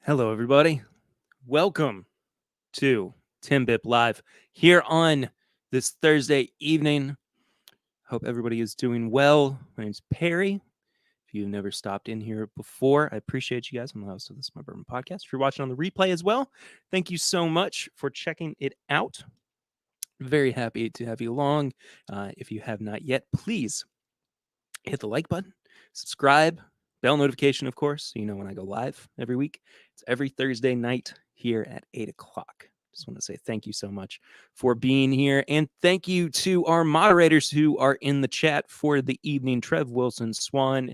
Hello, everybody. Welcome to TIMBP Live here on this Thursday evening. Hope everybody is doing well. My name's Perry. If you've never stopped in here before, I appreciate you guys. I'm the host of this My Bourbon podcast. If you're watching on the replay as well, thank you so much for checking it out. Very happy to have you along. If you have not yet, please hit the like button, subscribe, bell notification, of course, so you know when I go live every week. It's every Thursday night here at 8 o'clock. Just want to say thank you so much for being here. And thank you to our moderators who are in the chat for the evening. Trev Wilson, Swan,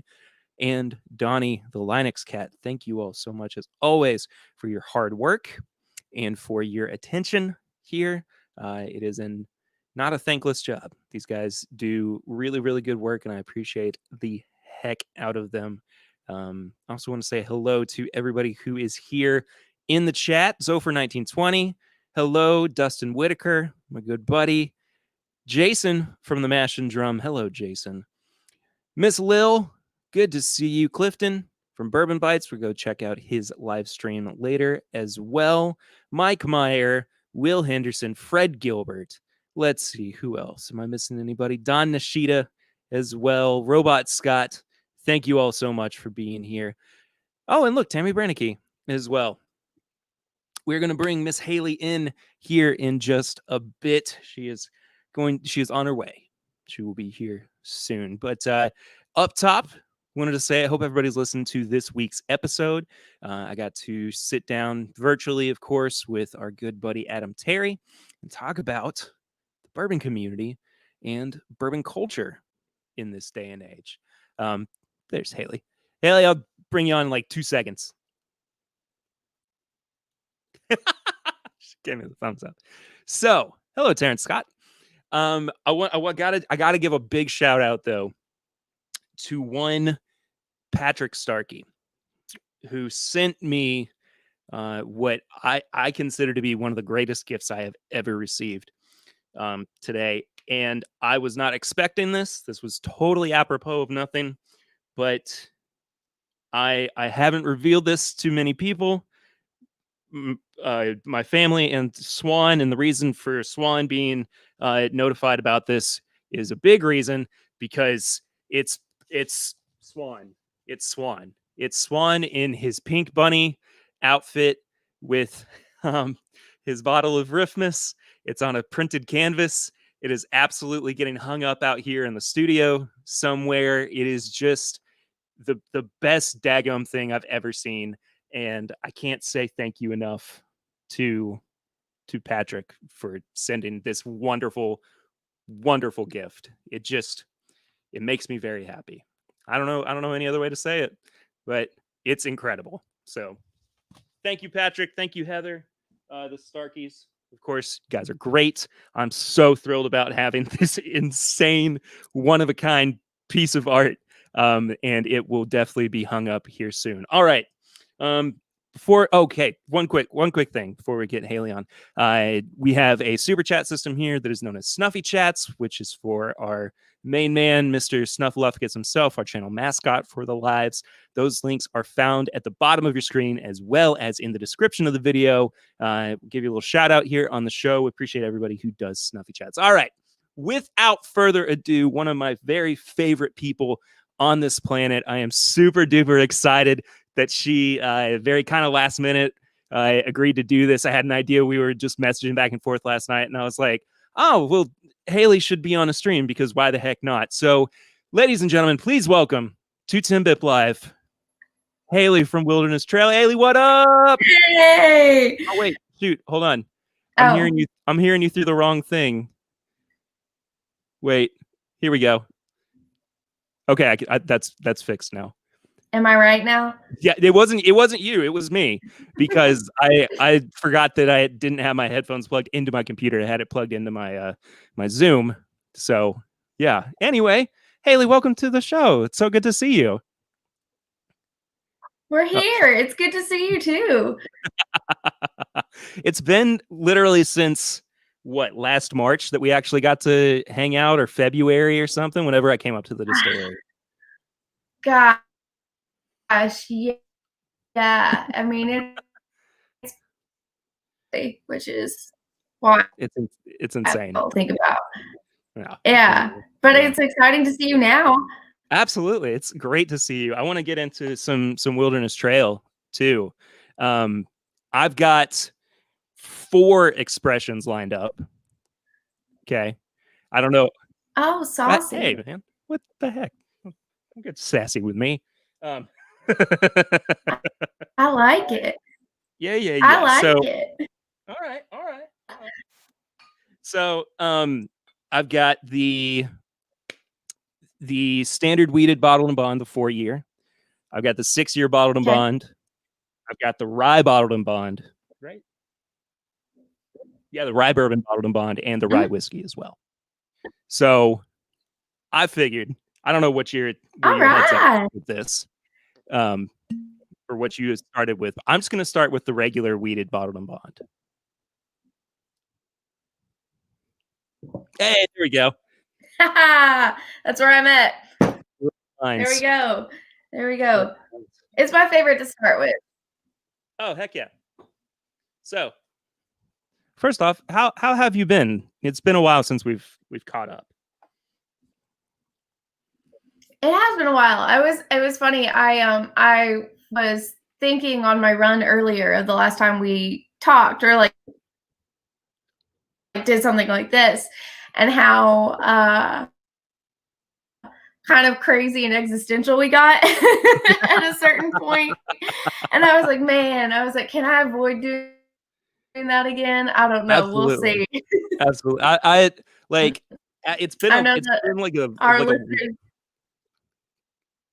and Donnie, the Linux cat. Thank you all so much, as always, for your hard work and for your attention here. It is not a thankless job. These guys do really, really good work, and I appreciate the heck out of them. I also want to say hello to everybody who is here in the chat. Zofer1920. Hello, Dustin Whitaker, my good buddy. Jason from the Mash and Drum. Hello, Jason. Miss Lil, good to see you. Clifton from Bourbon Bites. We'll go check out his live stream later as well. Mike Meyer, Will Henderson, Fred Gilbert. Let's see, who else? Am I missing anybody? Don Nishida as well. Robot Scott. Thank you all so much for being here. Oh, and look, Tammy Brannicky as well. We're going to bring Miss Haley in here in just a bit. She is on her way. She will be here soon. But up top, wanted to say I hope everybody's listened to this week's episode. I got to sit down virtually, of course, with our good buddy Adam Terry and talk about the bourbon community and bourbon culture in this day and age. There's Haley. Haley, I'll bring you on in like 2 seconds. She gave me the thumbs up. So, hello, Terrence Scott. I gotta give a big shout out though to one Patrick Starkey, who sent me what I consider to be one of the greatest gifts I have ever received today. And I was not expecting this. This was totally apropos of nothing, but I haven't revealed this to many people. My family and Swan, and the reason for Swan being notified about this is a big reason, because it's Swan. It's Swan in his pink bunny outfit with his bottle of Riffmas. It's on a printed canvas. It is absolutely getting hung up out here in the studio somewhere. It is just the best daggum thing I've ever seen. And I can't say thank you enough to Patrick for sending this wonderful, wonderful gift. It makes me very happy. I don't know any other way to say it, but it's incredible. So thank you, Patrick. Thank you, Heather. The Starkeys, of course, you guys are great. I'm so thrilled about having this insane, one-of-a-kind piece of art. And it will definitely be hung up here soon. All right. One quick thing before we get Haley on. We have a super chat system here that is known as Snuffy Chats, which is for our main man, Mr. Snuffleupagus himself, our channel mascot for the lives. Those links are found at the bottom of your screen, as well as in the description of the video. We'll give you a little shout out here on the show. We appreciate everybody who does Snuffy Chats. All right. Without further ado, one of my very favorite people on this planet. I am super duper excited that she very kind of last minute agreed to do this. I had an idea. We were just messaging back and forth last night, and I was like, oh, well, Haley should be on a stream, because why the heck not? So, ladies and gentlemen, please welcome to TIMBP Live, Haley from Wilderness Trail. Haley, what up? Hey! Oh, wait, shoot, hold on. I'm hearing you through the wrong thing. Wait, here we go. Okay, that's fixed now. Am I right now? Yeah, it wasn't you. It was me, because I forgot that I didn't have my headphones plugged into my computer. I had it plugged into my my Zoom. So yeah. Anyway, Haley, welcome to the show. It's so good to see you. We're here. It's good to see you too. It's been literally since last March that we actually got to hang out, or February or something, whenever I came up to the distillery. Gosh, yeah. I mean, which is wild It's insane. to think about. Yeah. Yeah, but Yeah. it's exciting to see you now. Absolutely. It's great to see you. I want to get into some wilderness trail too. I've got 4 expressions lined up. Okay. I don't know. Oh, saucy. Hey man, what the heck? Don't get sassy with me. Um, I like it. yeah. I like So, it. all right. So, I've got the standard wheated bottled and bond, the 4-year. I've got the 6-year bottled and Okay. bond. I've got the rye bottled and bond. Right? Yeah, the rye bourbon bottled and bond, and the rye whiskey as well. So, I figured, I don't know where your head's at with this, or what you started with. I'm just going to start with the regular wheated bottled and bond. Hey, there we go. That's where I'm at. Nice. There we go. It's my favorite to start with. Oh, heck yeah. So, first off, how have you been? It's been a while since we've caught up. It has been a while. It was funny. I was thinking on my run earlier of the last time we talked, or like did something like this, and how kind of crazy and existential we got at a certain point. And I was like, man, can I avoid doing that again? I don't know. Absolutely. We'll see. Absolutely. I like it's been like our like listeners.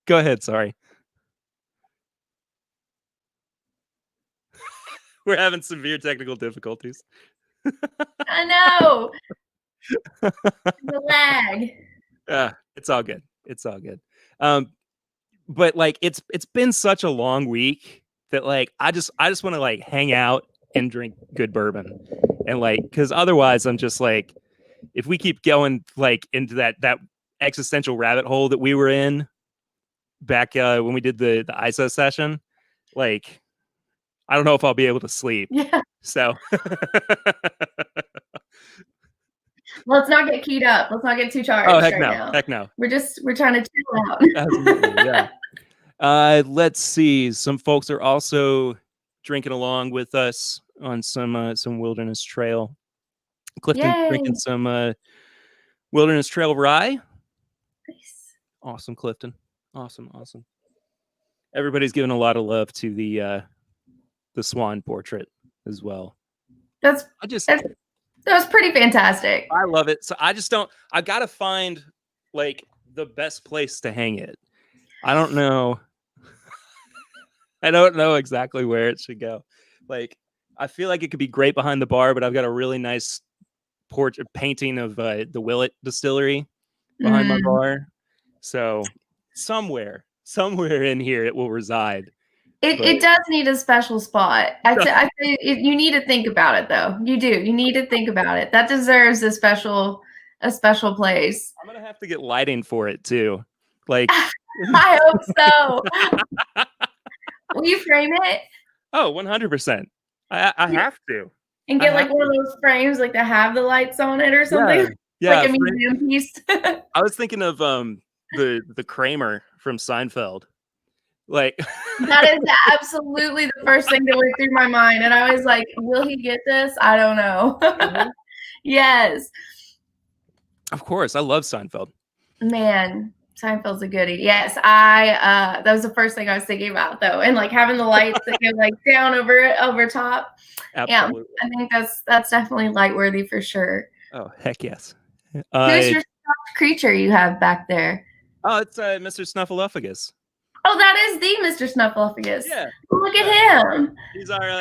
Go ahead, sorry. We're having severe technical difficulties. I know. The lag. It's all good. It's all good. But like it's been such a long week that like I just want to like hang out and drink good bourbon, and like because otherwise I'm just like, if we keep going like into that existential rabbit hole that we were in back when we did the ISO session, like I don't know if I'll be able to sleep. Yeah. So let's not get keyed up. Let's not get too charged. Oh heck right no, now. heck no. We're trying to chill out. Absolutely, yeah. Let's see. Some folks are also drinking along with us on some wilderness trail. Clifton's drinking some wilderness trail rye. Nice. Awesome, Clifton. Awesome. Everybody's giving a lot of love to the swan portrait as well. That was pretty fantastic. I love it. So I gotta find like the best place to hang it. I don't know. I don't know exactly where it should go. Like, I feel like it could be great behind the bar, but I've got a really nice portrait painting of the Willett Distillery behind my bar. So somewhere in here it will reside. It does need a special spot. I say you need to think about it, though. You do. You need to think about it. That deserves a special place. I'm gonna have to get lighting for it too. Like, I hope so. Will you frame it? Oh, 100%. I have to. And get like one of those frames like that have the lights on it or something. Yeah, like a museum piece. I was thinking of the Kramer from Seinfeld. Like that is absolutely the first thing that went through my mind. And I was like, will he get this? I don't know. Yes. Of course. I love Seinfeld. Man, Seinfeld's a goodie. Yes, that was the first thing I was thinking about though. And like having the lights that go like down over top. Absolutely. Yeah, I think that's definitely light worthy for sure. Oh, heck yes. Who's your stuffed creature you have back there? Oh, it's Mr. Snuffleupagus. Oh, that is the Mr. Snuffleupagus. Yeah. Look at him. He's our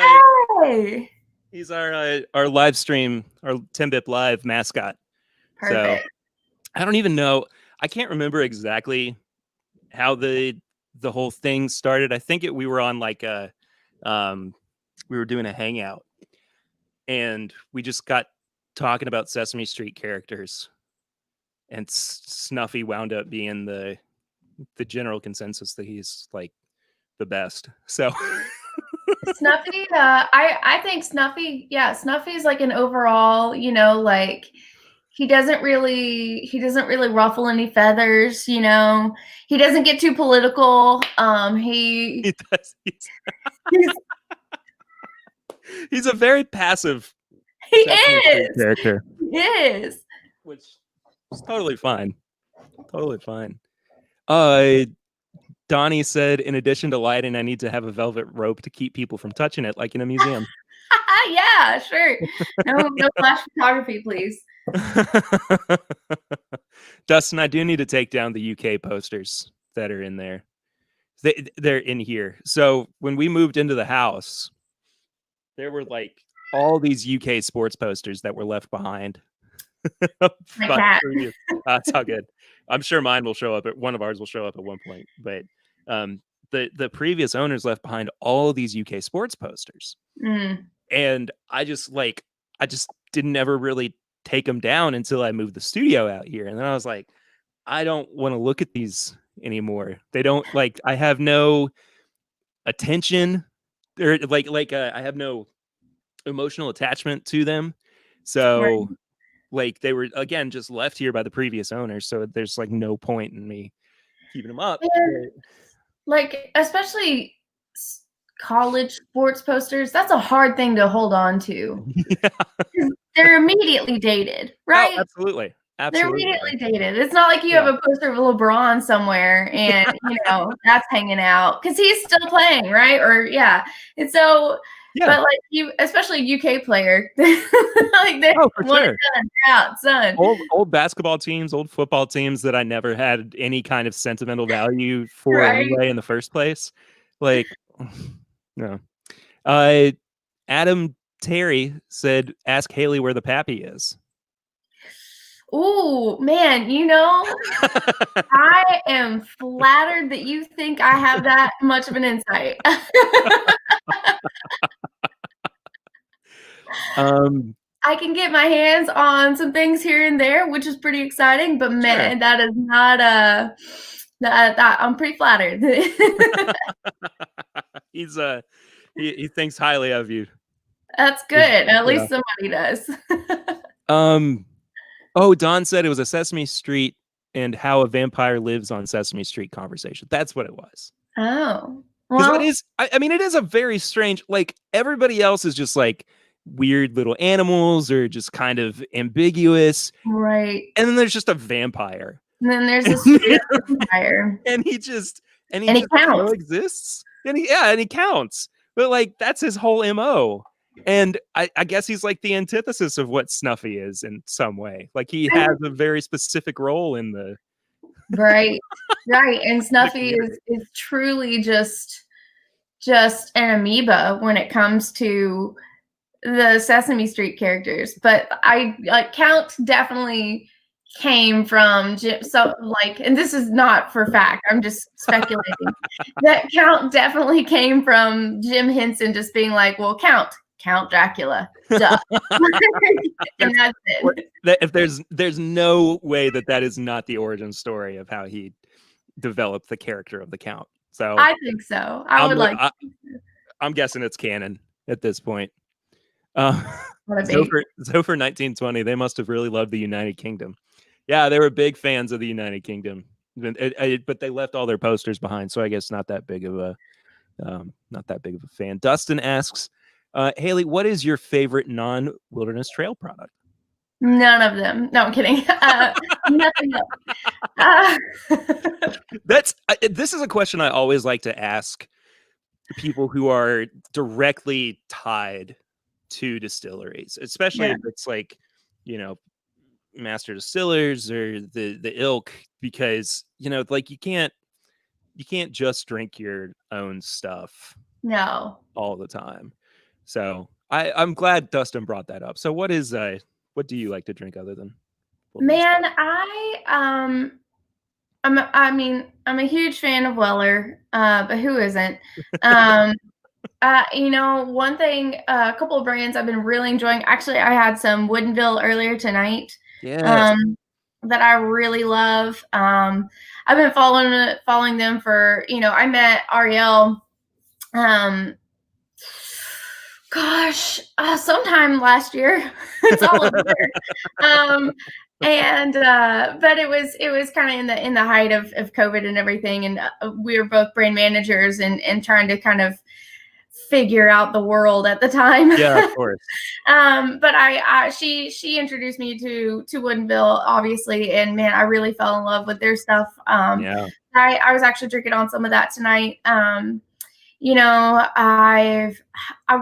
hey. He's our live stream, our TIMBP live mascot. Perfect. So I don't even know. I can't remember exactly how the whole thing started. I think we were on like we were doing a hangout and we just got talking about Sesame Street characters, and Snuffy wound up being the general consensus that he's like the best. So Snuffy, I think Snuffy, yeah, Snuffy's like an overall, like he doesn't really ruffle any feathers, He doesn't get too political. He does. He's, He's a very passive he Sesame Street is. character, He is. which is totally fine. Totally fine. Donnie said, in addition to lighting, I need to have a velvet rope to keep people from touching it, like in a museum. Yeah, sure. No flash photography, please. Dustin, I do need to take down the UK posters that are in there. They're in here. So when we moved into the house, there were like all these UK sports posters that were left behind. My cat. That's all good. I'm sure mine will show up. One of ours will show up at one point. But the previous owners left behind all these UK sports posters, and I just didn't ever really take them down until I moved the studio out here, and then I was like, I don't want to look at these anymore. They don't like. I have no attention, or I have no emotional attachment to them. So. Right. Like they were again just left here by the previous owners, so there's like no point in me keeping them up. And, like especially college sports posters, that's a hard thing to hold on to. Yeah. They're immediately dated, right? Oh, absolutely. They're immediately dated. It's not like you have a poster of LeBron somewhere and that's hanging out because he's still playing, right? Or and so. Yeah. But like you, especially UK player, like they're for sure. Out, son. Old basketball teams, old football teams that I never had any kind of sentimental value for anyway in the first place. Like, no. Adam Terry said, "Ask Haley where the pappy is." Ooh, man, I am flattered that you think I have that much of an insight. I can get my hands on some things here and there, which is pretty exciting, but man, that is not that I'm pretty flattered. He thinks highly of you. That's good. At least somebody does. Don said it was a Sesame Street and how a vampire lives on Sesame Street conversation. That's what it was. Oh. Because it is, I mean, it is a very strange, like everybody else is just like weird little animals or just kind of ambiguous. Right. And then there's just a vampire. And then there's a vampire. And he counts. Exists. And he counts. But like, that's his whole MO. And I guess he's like the antithesis of what Snuffy is in some way. Like he has a very specific role in the right. And Snuffy is truly just an amoeba when it comes to the Sesame Street characters. But I like Count definitely came from Jim. So like, and this is not for fact, I'm just speculating. That Count definitely came from Jim Henson just being like, well, Count Dracula. Duh. And that's it. If there's no way that is not the origin story of how he developed the character of the Count. So I think so. I'm guessing it's canon at this point. So for 1920, they must have really loved the United Kingdom. Yeah, they were big fans of the United Kingdom, but they left all their posters behind. So I guess not that big of a fan. Dustin asks, Haley, what is your favorite non-wilderness trail product? None of them. No, I'm kidding. Nothing else. This is a question I always like to ask people who are directly tied to distilleries, especially if it's like, master distillers or the ilk, because like you can't just drink your own stuff all the time. So I'm glad Dustin brought that up. So what do you like to drink other than man I'm a huge fan of Weller, but who isn't? One thing, a couple of brands I've been really enjoying. Actually, I had some Woodinville earlier tonight. Yes. That I really love. I've been following them for, I met Ariel Gosh, sometime last year. It's all a blur. But it was kind of in the height of COVID and everything, and we were both brand managers and trying to kind of figure out the world at the time. Yeah, of course. But she introduced me to Woodinville, obviously, and man, I really fell in love with their stuff. Yeah. I was actually drinking on some of that tonight. You know, I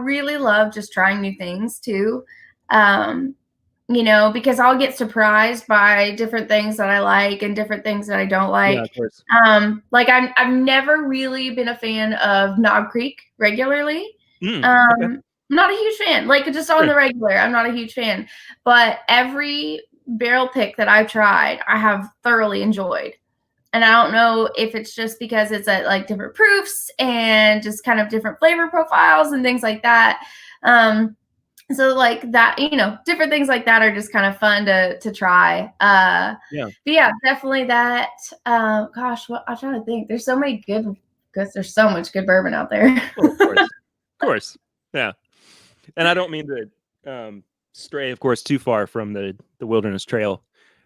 really love just trying new things too. You know, because I'll get surprised by different things that I like and different things that I don't Yeah, like. of course. Like I've never really been a fan of Knob Creek regularly. Okay. I'm not a huge fan. Like just on Sure. the regular, I'm not a huge fan. But every barrel pick that I've tried, I have thoroughly enjoyed. And I don't know if it's just because it's at like different proofs and just kind of different flavor profiles and things like that. So like that, you know, different things like that are just kind of fun to try. Yeah. But yeah, definitely that. Gosh, what I'm trying to think. There's so many good, because there's so much good bourbon out there. Well, of course. Of course. Yeah. And I don't mean to stray, of course, too far from the wilderness trail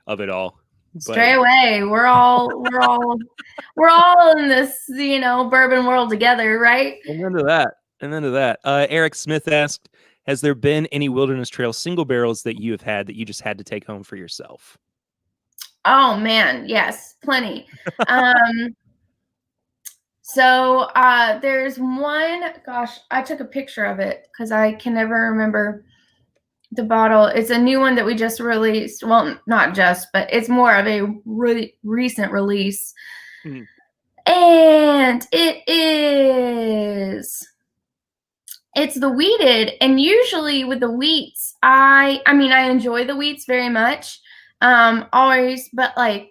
of it all. Stray away. We're all in this, you know, bourbon world together, right? And into that. Eric Smith asked, has there been any wilderness trail single barrels that you have had that you just had to take home for yourself? Oh man, yes, plenty. So there's one, gosh, I took a picture of it because I can never remember the bottle. It's a new one that we just released. Well, not just, but it's more of a really recent release. Mm-hmm. And it's the wheated. And usually with the wheats, I mean, I enjoy the wheats very much. Always, but like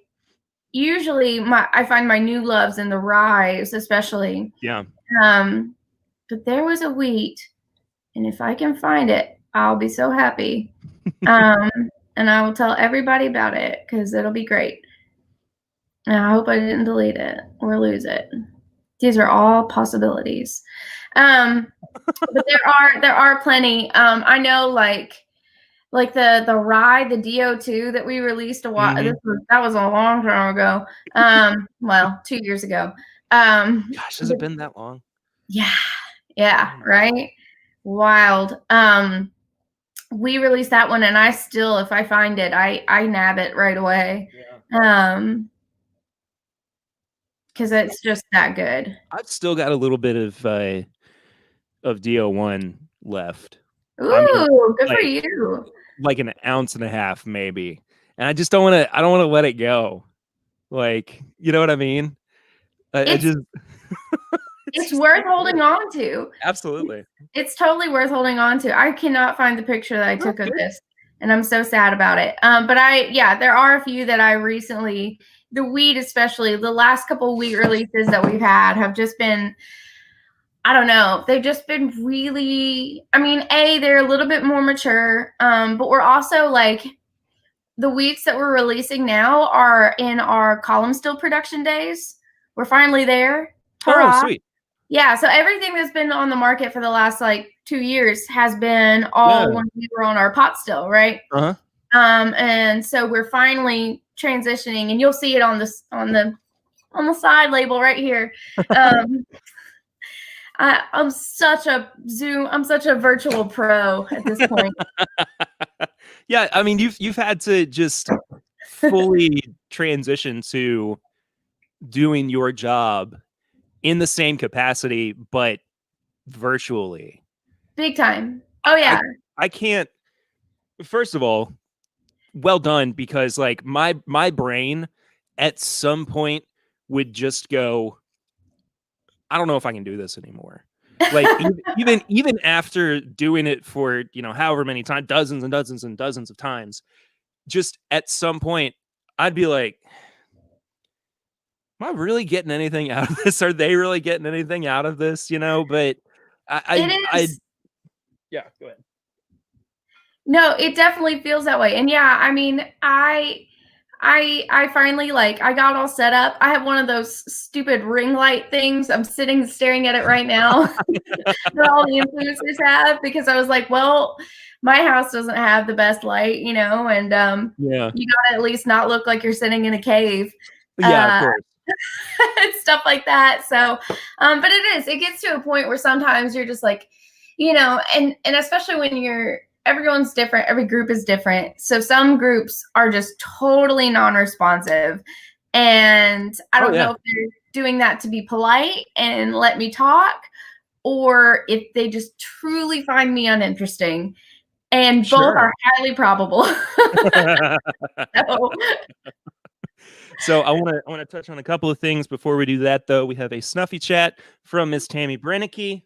usually I find my new loves in the ryes, especially. Yeah. But there was a wheat, and if I can find it, I'll be so happy. And I will tell everybody about it because it'll be great. And I hope I didn't delete it or lose it. These are all possibilities. But there are plenty. I know like the rye, the DO2 that we released a while. Mm-hmm. That was a long time ago. Well, 2 years ago. Gosh, has it been that long? Yeah, right. Wild. We released that one, and I still, if I find it, I nab it right away. Yeah. Because it's just that good. I've still got a little bit of DO1 left. Ooh, good for you. Like an ounce and a half, maybe. And I just don't want to let it go. Like, you know what I mean? It's worth holding on to. Absolutely. It's totally worth holding on to. I cannot find the picture that I took of this, and I'm so sad about it. But there are a few that I recently, the wheat especially, the last couple wheat releases that we've had have just been, I don't know, they've just been really, I mean, they're a little bit more mature, but we're also like, the wheats that we're releasing now are in our column still production days. We're finally there. Hurrah. Oh, sweet. Yeah, so everything that's been on the market for the last like 2 years has been all when we were on our pot still, right? Uh-huh. And so we're finally transitioning, and you'll see it on the side label right here. I'm such a virtual pro at this point. Yeah, I mean, you've had to just fully transition to doing your job in the same capacity, but virtually. Big time. Oh yeah. I can't. First of all, well done, because like my brain at some point would just go, I don't know if I can do this anymore. Like even after doing it for, you know, however many times, dozens and dozens and dozens of times, just at some point I'd be like, am I really getting anything out of this? Are they really getting anything out of this? You know, but I yeah, go ahead. No, it definitely feels that way. And yeah, I mean, I I finally I got all set up. I have one of those stupid ring light things. I'm staring at it right now that all the influencers have, because I was like, well, my house doesn't have the best light, and Yeah. you gotta at least not look like you're sitting in a cave. Yeah, of course. Stuff like that. So, but it gets to a point where sometimes you're just like, and especially when everyone's different, every group is different. So some groups are just totally non-responsive. And I don't know if they're doing that to be polite and let me talk, or if they just truly find me uninteresting. And both are highly probable. So I want to touch on a couple of things before we do that, though. We have a snuffy chat from Miss Tammy Brennicky.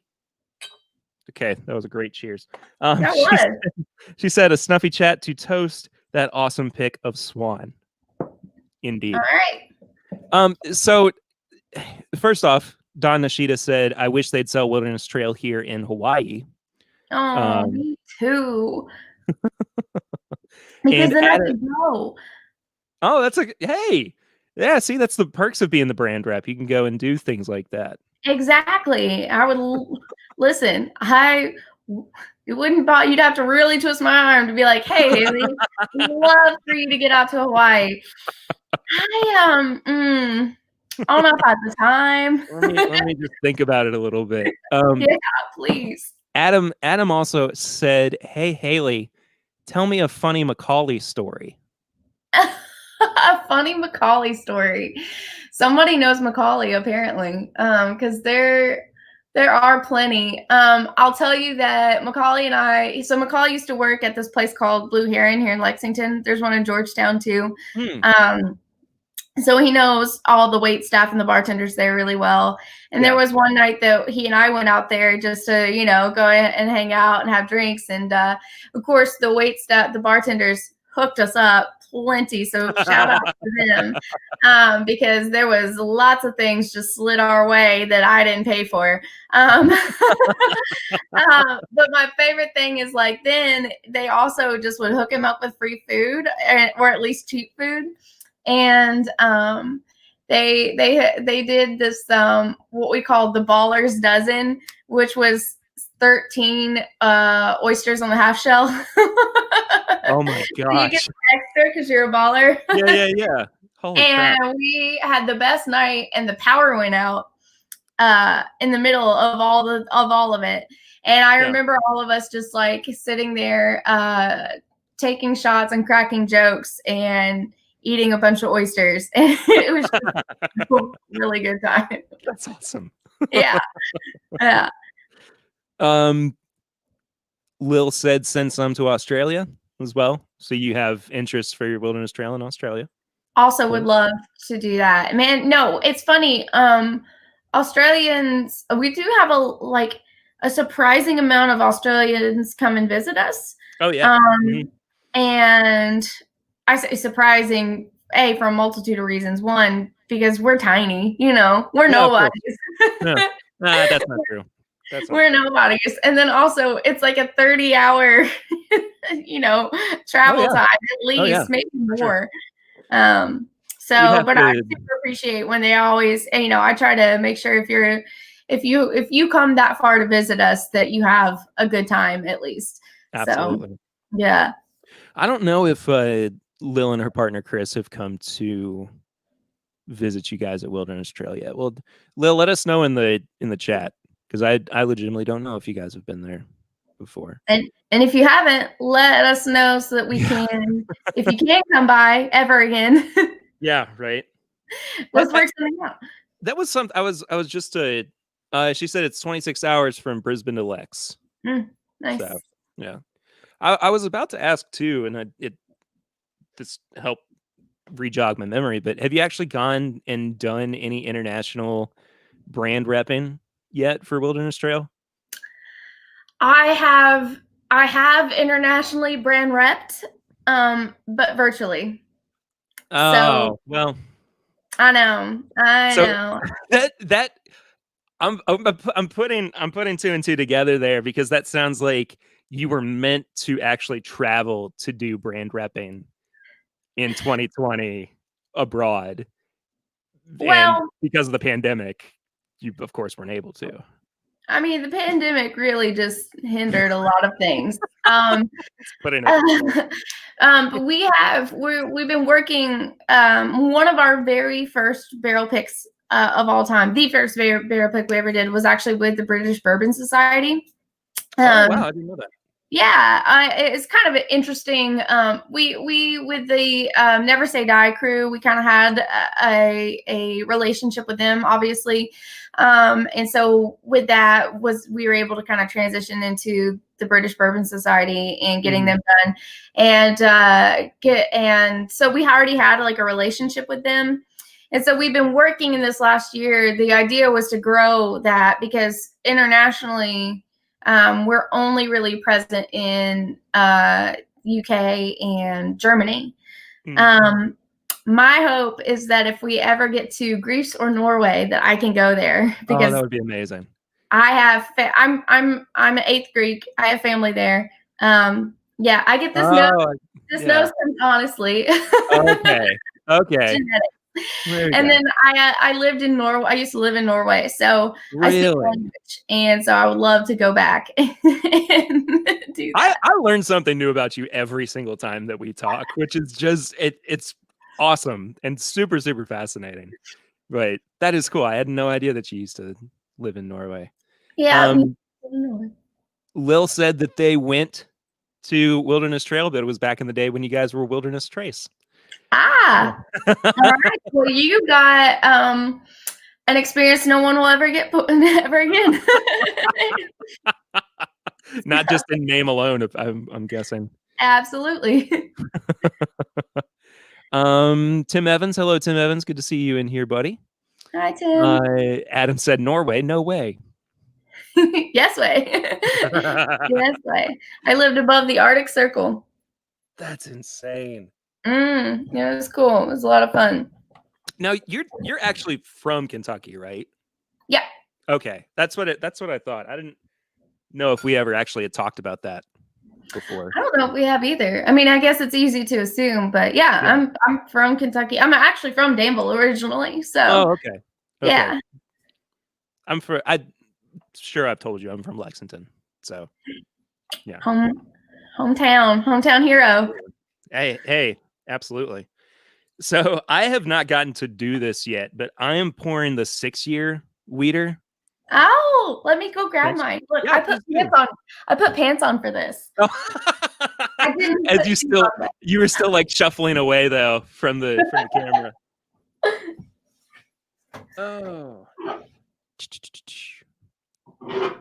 Okay, that was a great cheers. She said a snuffy chat to toast that awesome pick of Swan. Indeed. All right. So first off, Don Nishida said, I wish they'd sell Wilderness Trail here in Hawaii. Oh, me too. Because then I could go. Oh, that's hey. Yeah, see, that's the perks of being the brand rep. You can go and do things like that. Exactly. I would listen. It wouldn't bother. You'd have to really twist my arm to be like, "Hey, Haley, we'd love for you to get out to Hawaii." I don't know if I have the time. Let me just think about it a little bit. Yeah, please. Adam also said, "Hey, Haley, tell me a funny macaulay story." A funny macaulay story. Somebody knows macaulay apparently, because there are plenty. I'll tell you that Macaulay used to work at this place called Blue Heron here in Lexington. There's one in Georgetown too. So he knows all the wait staff and the bartenders there really well. And there was one night that he and I went out there just to, go and hang out and have drinks. And of course, the wait staff, the bartenders hooked us up plenty. So shout out to them, because there was lots of things just slid our way that I didn't pay for. But my favorite thing is then they also just would hook him up with free food, or at least cheap food. And they did this what we called the Baller's Dozen, which was 13 oysters on the half shell. Oh my gosh! So you get extra because you're a baller. Yeah. Holy and crap. we had the best night, and the power went out in the middle of all of it. And I remember all of us just sitting there taking shots and cracking jokes and eating a bunch of oysters. And it was just a really good time. That's awesome. Yeah. Lil said send some to Australia as well. So you have interest for your Wilderness Trail in Australia. Also would love to do that. Man, no, it's funny. Australians, we do have a surprising amount of Australians come and visit us. Oh yeah. And I say surprising, for a multitude of reasons. One, because we're tiny, we're nobodies. That's not true. We're nobodies. And then also it's a 30-hour, travel time at least, maybe more. But I super appreciate when they always, I try to make sure if you come that far to visit us, that you have a good time at least. Absolutely. So, yeah. I don't know if Lil and her partner Chris have come to visit you guys at Wilderness Trail yet. Well, Lil, let us know in the chat, because I legitimately don't know if you guys have been there before. And if you haven't, let us know so that we can, if you can't come by ever again. Yeah, right. Let's work something out. That was something I was just she said it's 26 hours from Brisbane to Lex. Nice. So, yeah. I was about to ask too, and this helped re-jog my memory, but have you actually gone and done any international brand repping yet for Wilderness Trail? I have internationally brand repped, but virtually. Oh, well. I know. That I'm putting two and two together there, because that sounds like you were meant to actually travel to do brand repping in 2020 abroad. Well, And because of the pandemic, you of course weren't able to. I mean, the pandemic really just hindered a lot of things. But we've been working. One of our very first barrel picks of all time, the first barrel pick we ever did, was actually with the British Bourbon Society. Oh wow, I didn't know that. Yeah, it's kind of interesting. We with the Never Say Die crew, we kind of had a relationship with them, obviously, and so with that we were able to kind of transition into the British Bourbon Society and getting them done, and so we already had like a relationship with them. And so we've been working in this last year. The idea was to grow that, because internationally, we're only really present in UK and Germany. My hope is that if we ever get to Greece or Norway, that I can go there, because that would be amazing. I have I'm an eighth Greek. I have family there. Yeah, I get this nose honestly. Okay. And then I lived in Norway. I used to live in Norway, so I speak language, and so I would love to go back and do that. I learn something new about you every single time that we talk, which is just it's awesome and super, super fascinating. But that is cool. I had no idea that you used to live in Norway. Yeah. Lil said that they went to Wilderness Trail, but it was back in the day when you guys were Wilderness Trace. All right. Well, you got an experience no one will ever get ever again. Not just in name alone, if I'm guessing. Absolutely. Tim Evans. Hello, Tim Evans. Good to see you in here, buddy. Hi, Tim. Adam said Norway. No way. Yes way. Yes way. I lived above the Arctic Circle. That's insane. Yeah, it was cool. It was a lot of fun. Now you're actually from Kentucky, right? Yeah. Okay, that's what I thought. I didn't know if we ever actually had talked about that before. I don't know if we have either. I mean, I guess it's easy to assume, but yeah. I'm from Kentucky. I'm actually from Danville originally. So. Oh, okay. Yeah. I'm sure I've told you I'm from Lexington. So. Yeah. Hometown hero. Hey, absolutely. So I have not gotten to do this yet, but I am pouring the 6-year weeder. Oh, let me go grab mine. Look, yeah, I put pants on. I put pants on for this. Oh. I didn't. As you were still like shuffling away though from the camera. Oh.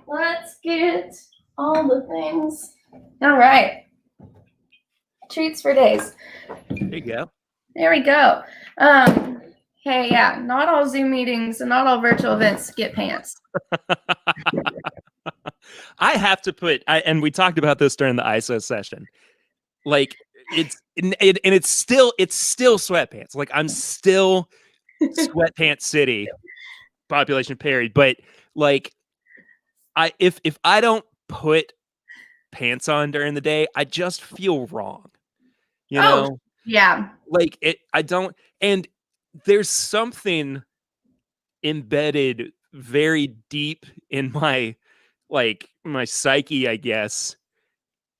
Let's get all the things. All right. Treats for days. There you go. There we go. Hey, yeah, not all Zoom meetings and not all virtual events get pants. I have to put, and we talked about this during the ISO session. Like it's still sweatpants. Like I'm still sweatpants city, population Perry. But like, if I don't put pants on during the day, I just feel wrong. You know? Yeah. Like I don't, and there's something embedded very deep in my psyche, I guess,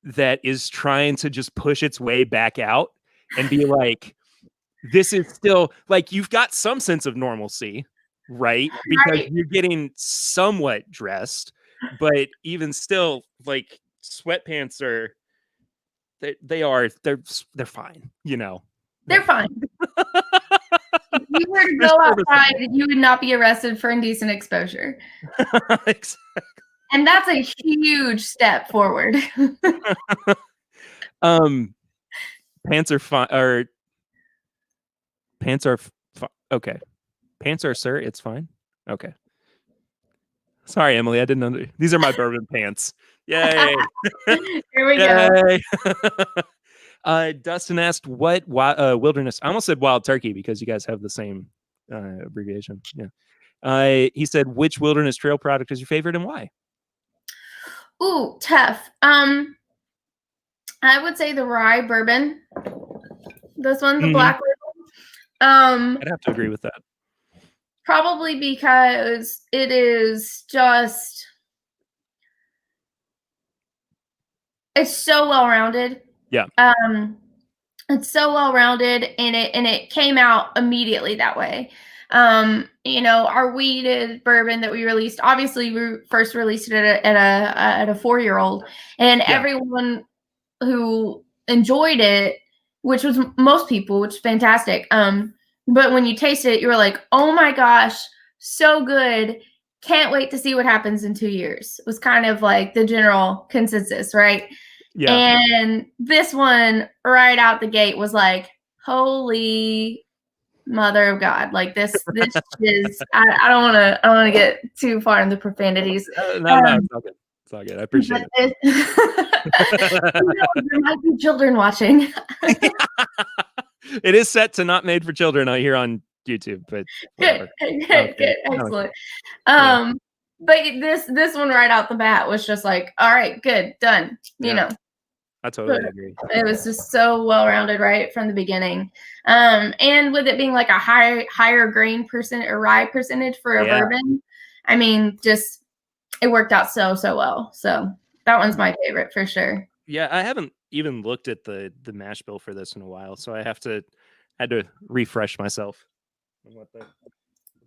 that is trying to just push its way back out and be like, this is still like, you've got some sense of normalcy, right? Because you're getting somewhat dressed, but even still, like sweatpants are, they're fine, you know. They're fine. If you were to go outside, you would not be arrested for indecent exposure. Exactly. And that's a huge step forward. Pants are fine, or pants are okay. Pants are, sir, it's fine. Okay. Sorry, Emily, I didn't know. These are my bourbon pants. Yay. Here we go. Dustin asked what wilderness. I almost said wild turkey because you guys have the same abbreviation. Yeah. He said, which wilderness trail product is your favorite and why? Ooh, tough. I would say the rye bourbon. This one, the Mhm. black label. I'd have to agree with that. Probably because it is just, it's so well-rounded. Yeah. It's so well-rounded, and it came out immediately that way. Our weeded bourbon that we released, obviously we first released it at a 4-year-old, and Yeah. everyone who enjoyed it, which was most people, which is fantastic. But when you taste it, you were like, oh my gosh, so good. Can't wait to see what happens in 2 years. It was kind of like the general consensus, right? Yeah. And this one right out the gate was like, holy mother of God. Like this is, I don't want to get too far into profanities. No, it's all good. It's all good. I appreciate it. There might be children watching. It is set to not made for children out here on YouTube, but whatever. Good, excellent. But this one right out the bat was just like, all right, good, done. You know. I totally agree. It was just so well-rounded right from the beginning. And with it being like a higher grain percent or rye percentage for a bourbon, I mean, just it worked out so well. So that one's my favorite for sure. Yeah, I haven't even looked at the mash bill for this in a while, so I had to refresh myself on what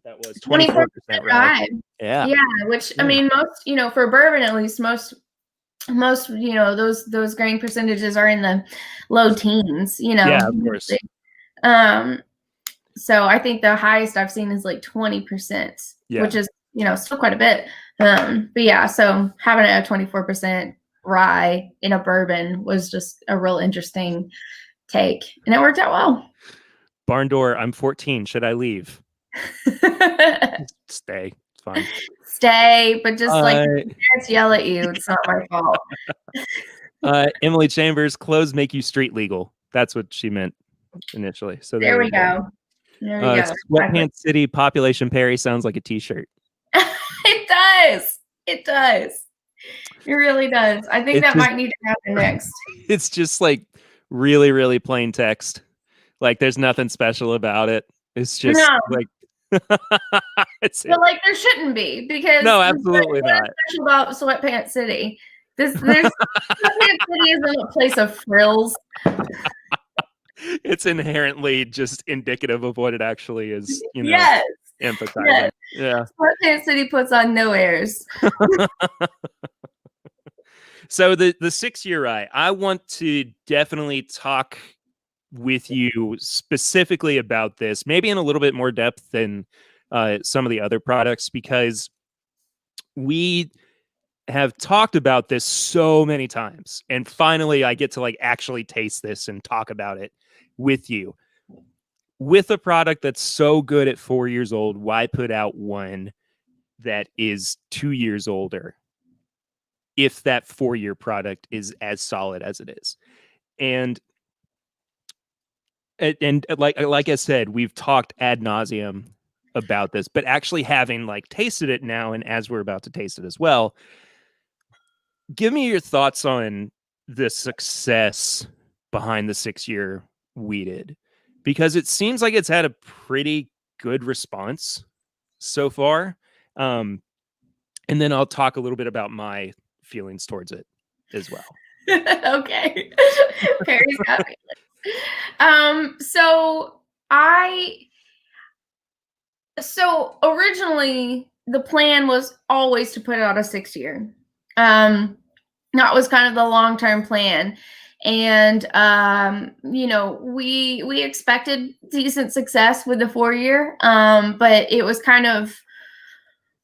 that was. 24% rye. Yeah. Yeah, which I mean, most, for bourbon at least, most those grain percentages are in the low teens. Yeah, of course. So I think the highest I've seen is like 20%, which is still quite a bit. But yeah, so having a 24% rye in a bourbon was just a real interesting take, and it worked out well. Barn door, I'm 14. Should I leave? Stay. It's fine. Stay, but just like parents yell at you, it's not my fault. Emily Chambers, clothes make you street legal. That's what she meant initially. So there we go. There we go. Sweatpants City, Population Perry sounds like a t-shirt. It does. It does. It really does. I think that might need to happen next. It's just like really, really plain text. Like there's nothing special about it. It's just like but like there shouldn't be, because no, absolutely not. Special about Sweatpants City. Sweatpants City isn't a place of frills. It's inherently just indicative of what it actually is. Emphasizing. Yes. Yeah. Sweatpants City puts on no airs. So the 6-year rye, I want to definitely talk with you specifically about this, maybe in a little bit more depth than some of the other products, because we have talked about this so many times, and finally I get to like actually taste this and talk about it with you. With a product that's so good at 4 years old, why put out one that is 2 years older if that 4-year product is as solid as it is? And like I said, we've talked ad nauseum about this, but actually having like tasted it now, and as we're about to taste it as well, give me your thoughts on the success behind the 6-year weeded, because it seems like it's had a pretty good response so far. And then I'll talk a little bit about my feelings towards it as well. Okay. Perry's got feelings. So originally the plan was always to put out a 6-year. That was kind of the long-term plan. And we expected decent success with the 4-year. But it was kind of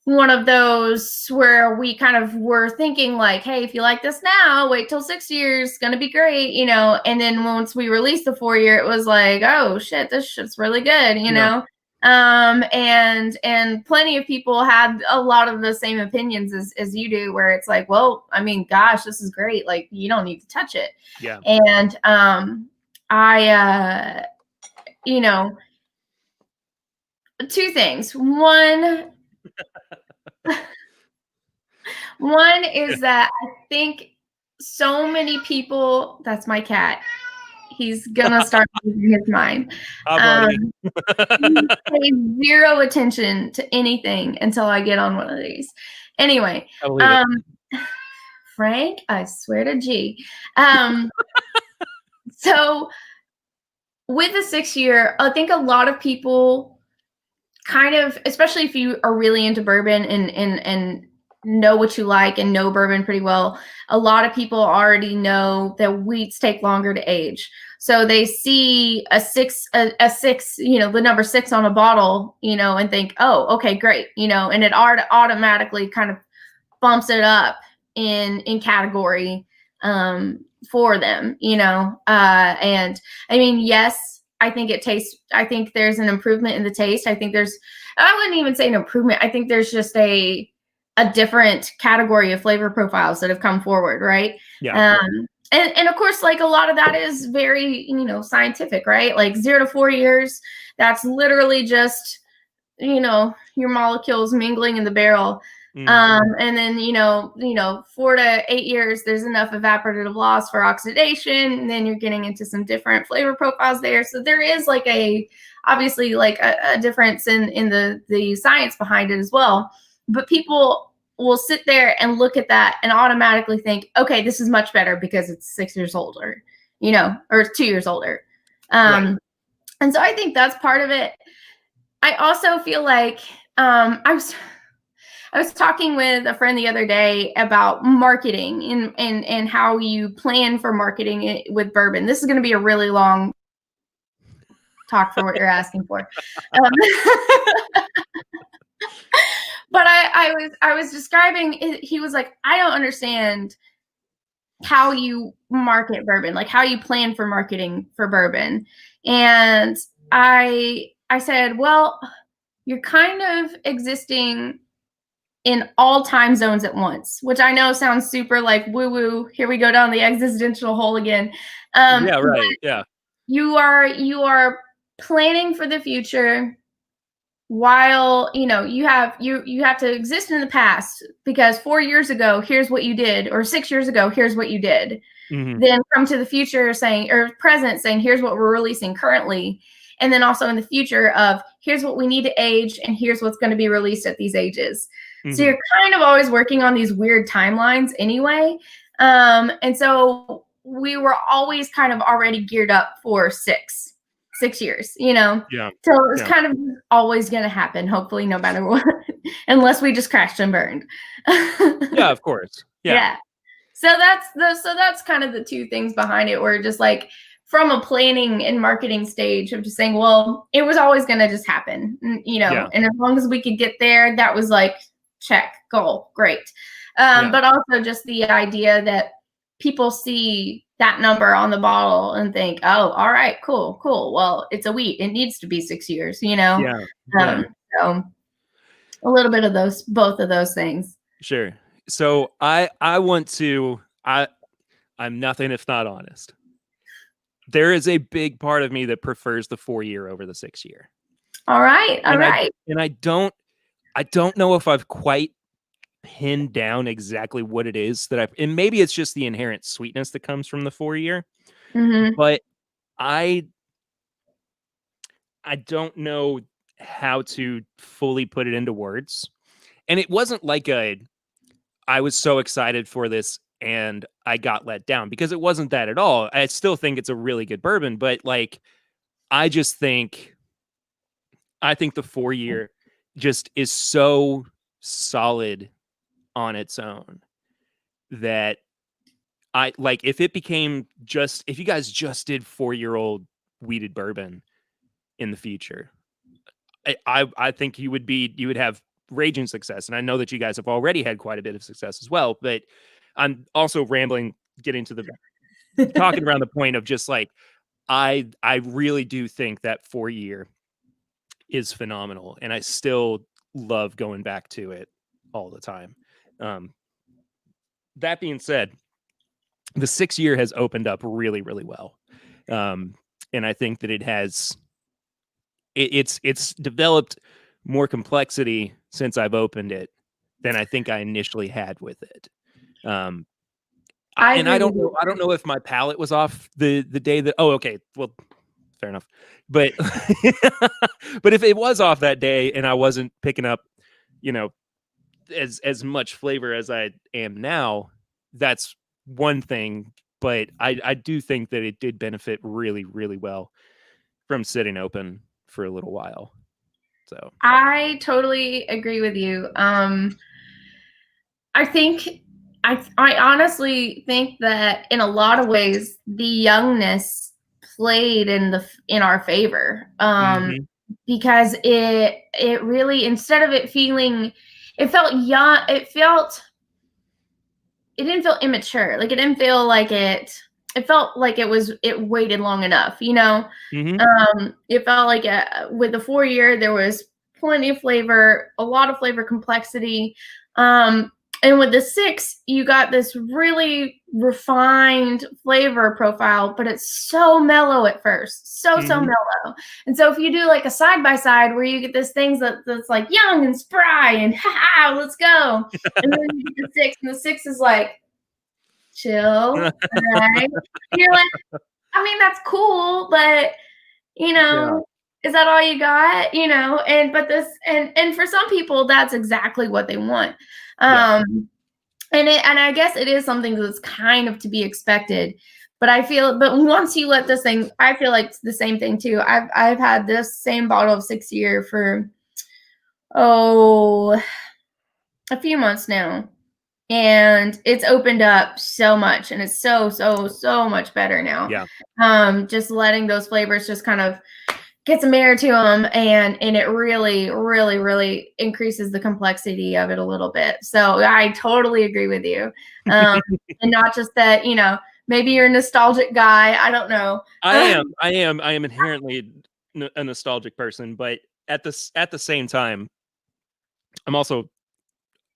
one of those where we kind of were thinking like, hey, if you like this now, wait till 6 years, it's gonna be great, and then once we released the 4-year, it was like, oh shit, this shit's really good, know. And plenty of people had a lot of the same opinions as you do, where it's like, well, I mean, gosh, this is great, like you don't need to touch it. Yeah. And two things. One is that I think so many people, that's my cat. He's gonna start losing his mind. Buddy. He pays zero attention to anything until I get on one of these. Anyway, Frank, I swear to G. So with the 6 year, I think a lot of people kind of, especially if you are really into bourbon and know what you like and know bourbon pretty well, a lot of people already know that wheats take longer to age. So they see a six, the number 6 on a bottle, and think, oh, okay, great, and it automatically kind of bumps it up in category for them, and I mean, yes, I think there's an improvement in the taste. I wouldn't even say an improvement. I think there's just a different category of flavor profiles that have come forward, right? Yeah. And of course, like a lot of that is very, scientific, right? Like 0 to 4 years, that's literally just, your molecules mingling in the barrel. And then, 4 to 8 years, there's enough evaporative loss for oxidation. And then you're getting into some different flavor profiles there. So there is obviously a difference in the science behind it as well. But people will sit there and look at that and automatically think, okay, this is much better because it's 6 years older, or 2 years older. Right. And so I think that's part of it. I also feel like I was talking with a friend the other day about marketing and how you plan for marketing it with bourbon. This is going to be a really long talk for what you're asking for. But I was describing, he was like, I don't understand how you market bourbon, like how you plan for marketing for bourbon. And I said, well, you're kind of existing in all time zones at once, which I know sounds super like woo woo. Here we go down the existential hole again. Yeah, right. Yeah. You are planning for the future while you have to exist in the past, because 4 years ago here's what you did, or 6 years ago here's what you did. Then come to the future present saying here's what we're releasing currently, and then also in the future of here's what we need to age and here's what's going to be released at these ages. So you're kind of always working on these weird timelines anyway. And so we were always kind of already geared up for 6 years, Yeah. So it's kind of always going to happen, hopefully, no matter what, unless we just crashed and burned. Yeah, of course. Yeah. So that's kind of the two things behind it. Where just like from a planning and marketing stage of just saying, well, it was always going to just happen, and as long as we could get there, that was like, check, goal, great. But also just the idea that people see that number on the bottle and think, oh, all right, cool. Well, it's a wheat. It needs to be 6 years, So a little bit of both of those things. Sure. So I'm nothing if not honest. There is a big part of me that prefers the 4 year over the 6 year. All right. And I don't know if I've quite pinned down exactly what it is and maybe it's just the inherent sweetness that comes from the 4 year. But I don't know how to fully put it into words. And it wasn't like I was so excited for this and I got let down, because it wasn't that at all. I still think it's a really good bourbon, but I think the 4 year just is so solid on its own that if you guys just did 4-year-old wheated bourbon in the future, I think you would have raging success. And I know that you guys have already had quite a bit of success as well, but I'm also rambling, getting to the talking around the point of just I really do think that 4 year is phenomenal, and I still love going back to it all the time. That being said, the 6 year has opened up really, really well. And I think that it's developed more complexity since I've opened it than I think I initially had with it. I And I agree don't with know. you. I don't know if my palate was off the day that. Oh, okay. Well, fair enough. But but if it was off that day and I wasn't picking up, you know, as much flavor as I am now, that's one thing. But I do think that it did benefit really, really well from sitting open for a little while. So I totally agree with you. I think I honestly think that in a lot of ways the youngness played in our favor. mhm, Because it really, instead of it feeling, it felt young, it didn't feel immature. Like it didn't feel like it felt like it waited long enough, you know? mhm, It felt like with the 4 year, there was plenty of flavor, a lot of flavor complexity. Um, and with the 6, you got this really refined flavor profile, but it's so mellow at first, so mhm. mellow. And so if you do like a side by side where you get this things that's like young and spry and ha ha, let's go, and then you get the 6, and the 6 is like chill, right? And you're like, I mean, that's cool, but you Yeah, know, is that all you got? You know, and but this and for some people, that's exactly what they want. yeah. Um, and I guess it is something that's kind of to be expected. But once you let this thing, I feel like it's the same thing too. I've had this same bottle of 6 year for oh a few months now, and it's opened up so much, and it's so much better now. Yeah. Just letting those flavors just kind of get some air to them, and it really increases the complexity of it a little bit. So I totally agree with you. um and not just that, maybe you're a nostalgic guy, I don't know. I am inherently a nostalgic person, but at the same time, I'm also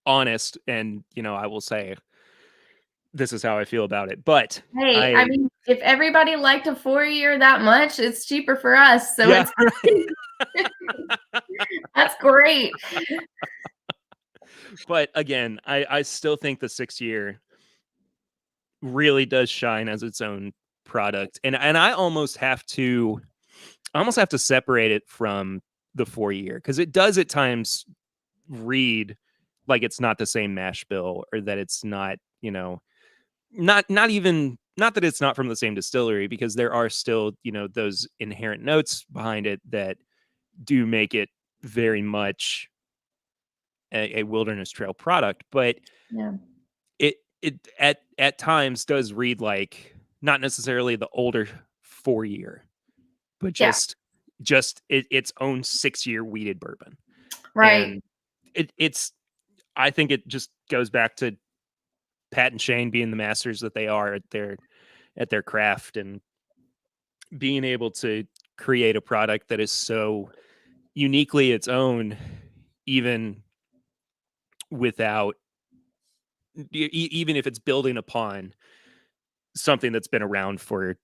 honest, and I will say this is how I feel about it. But Hey, I I, mean, if everybody liked a 4 year that much, it's cheaper for us, so yeah, it's that's great. but again, I still think the 6 year really does shine as its own product, and I almost have to separate it from the 4 year because it does at times read like it's not the same mash bill, or that it's not, not even, not that it's not from the same distillery, because there are still, those inherent notes behind it that do make it very much a wilderness trail product. But Yeah. it at times does read like not necessarily the older 4 year, but Yeah, its own 6 year weeded bourbon. right. And it's I think it just goes back to Pat and Shane being the masters that they are at their craft, and being able to create a product that is so uniquely its own, even without even if it's building upon something that's been around for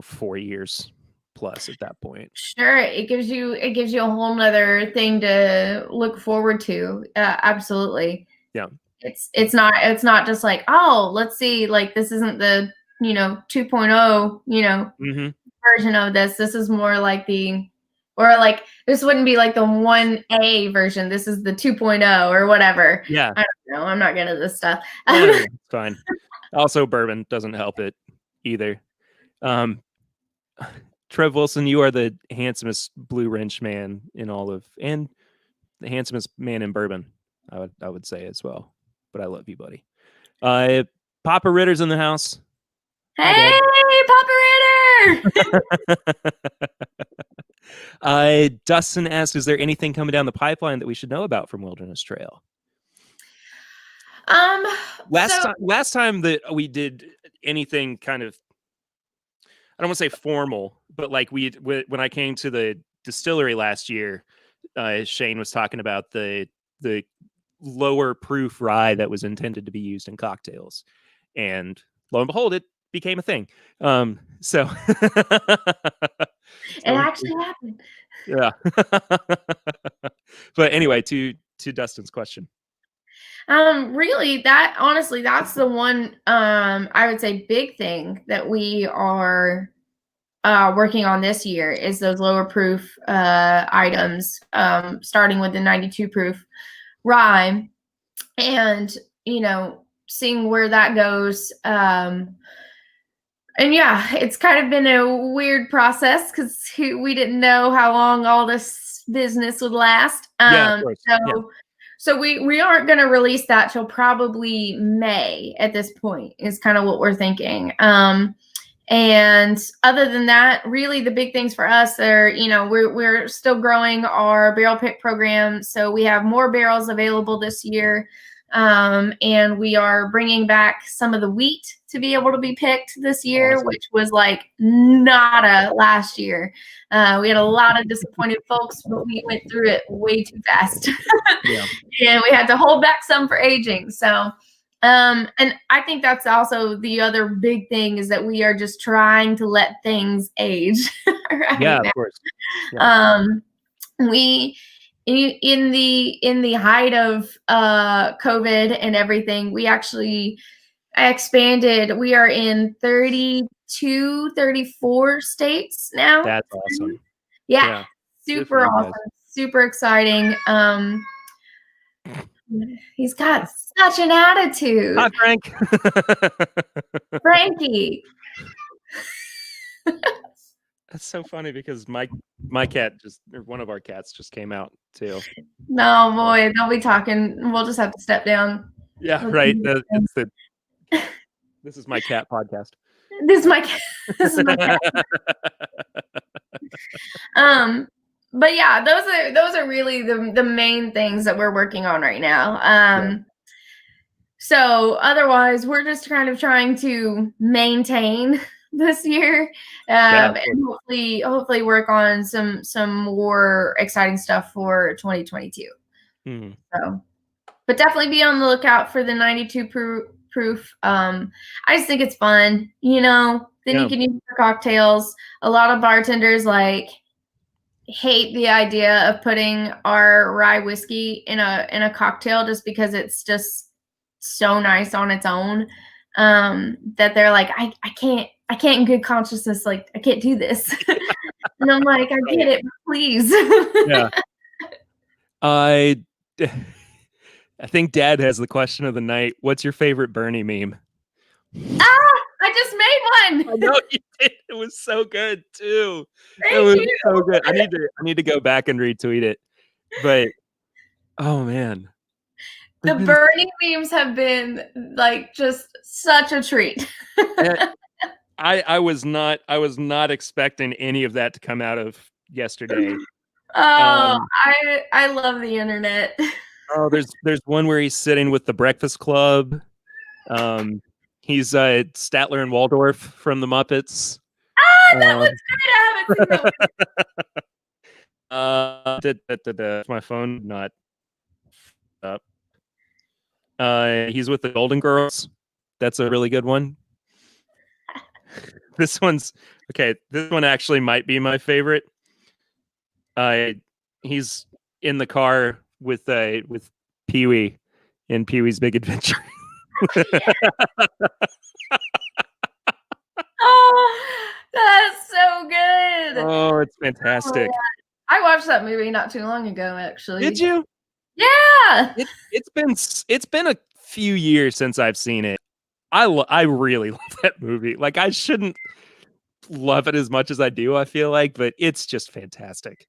4 years plus at that point. Sure, it gives you a whole nother thing to look forward to. Absolutely. Yeah. It's not just like, oh, let's see, like this isn't the 2.0 Hmm. version of this. This is more like or like this wouldn't be like the 1A version. This is the 2.0 or whatever. Yeah. I don't know. I'm not good at this stuff. No, no, no, it's fine. Also, bourbon doesn't help it either. Um, Trev Wilson, you are the handsomest blue wrench man in all of, and the handsomest man in bourbon, I would say as well. But I love you, buddy. Papa Ritter's in the house. Hi, Hey, Papa Ritter! Dustin asked, "Is there anything coming down the pipeline that we should know about from Wilderness Trail?" Um, so Last time that we did anything kind of, I don't want to say formal, but like when I came to the distillery last year, Shane was talking about the lower proof rye that was intended to be used in cocktails, and lo and behold, it became a thing. So, it so actually happened. yeah. But anyway, to Dustin's question. Really, that honestly, that's the one I would say big thing that we are working on this year is those lower proof items, starting with the 92 proof rye, and seeing where that goes. And yeah, it's kind of been a weird process because we didn't know how long all this business would last. Yeah, of course. So we aren't going to release that till probably May at this point is kind of what we're thinking. And other than that, really the big things for us are, we're still growing our barrel pick program. So we have more barrels available this year. And we are bringing back some of the wheat to be able to be picked this year, Awesome. which was like nada last year. We had a lot of disappointed folks, but we went through it way too fast. Yeah. And we had to hold back some for aging. So, and I think that's also the other big thing is that we are just trying to let things age. Right Yeah, now. of course. Yeah. We in the height of COVID and everything, we actually expanded. We are in 32, 34 states now. That's awesome. Yeah. Super awesome. Super exciting. He's got such an attitude. Hi, Frank. Frankie. That's so funny because my cat or one of our cats just came out too. No, boy, they'll be talking. We'll just have to step down. Yeah, right. This is my cat podcast. This is my cat. This is my cat. But yeah, those are really the main things that we're working on right now. So otherwise, we're just kind of trying to maintain this year, and hopefully work on some more exciting stuff for 2022. So, but definitely be on the lookout for the 92 proof. I just think it's fun, then you can use it for cocktails. A lot of bartenders hate the idea of putting our rye whiskey in a cocktail just because it's just so nice on its own, that they're like, I can't in good consciousness, I can't do this. And I'm like, I get it, please. Yeah. I think Dad has the question of the night. What's your favorite Bernie meme? I just made one. I know you did. It was so good too. So good. I need to go back and retweet it. But oh man. The Bernie memes have been just such a treat. I was not expecting any of that to come out of yesterday. Oh, I love the internet. Oh, there's one where he's sitting with the Breakfast Club. He's Statler and Waldorf from the Muppets. That was great. I haven't seen that. My phone not up. He's with the Golden Girls. That's a really good one. This one's okay. This one actually might be my favorite. He's in the car with Pee-wee in Pee-wee's Big Adventure. Oh, that's so good. Oh, it's fantastic. Oh, I watched that movie not too long ago, actually. Did you? Yeah. It's been a few years since I've seen it. I really love that movie. I shouldn't love it as much as I do, I feel like, but it's just fantastic.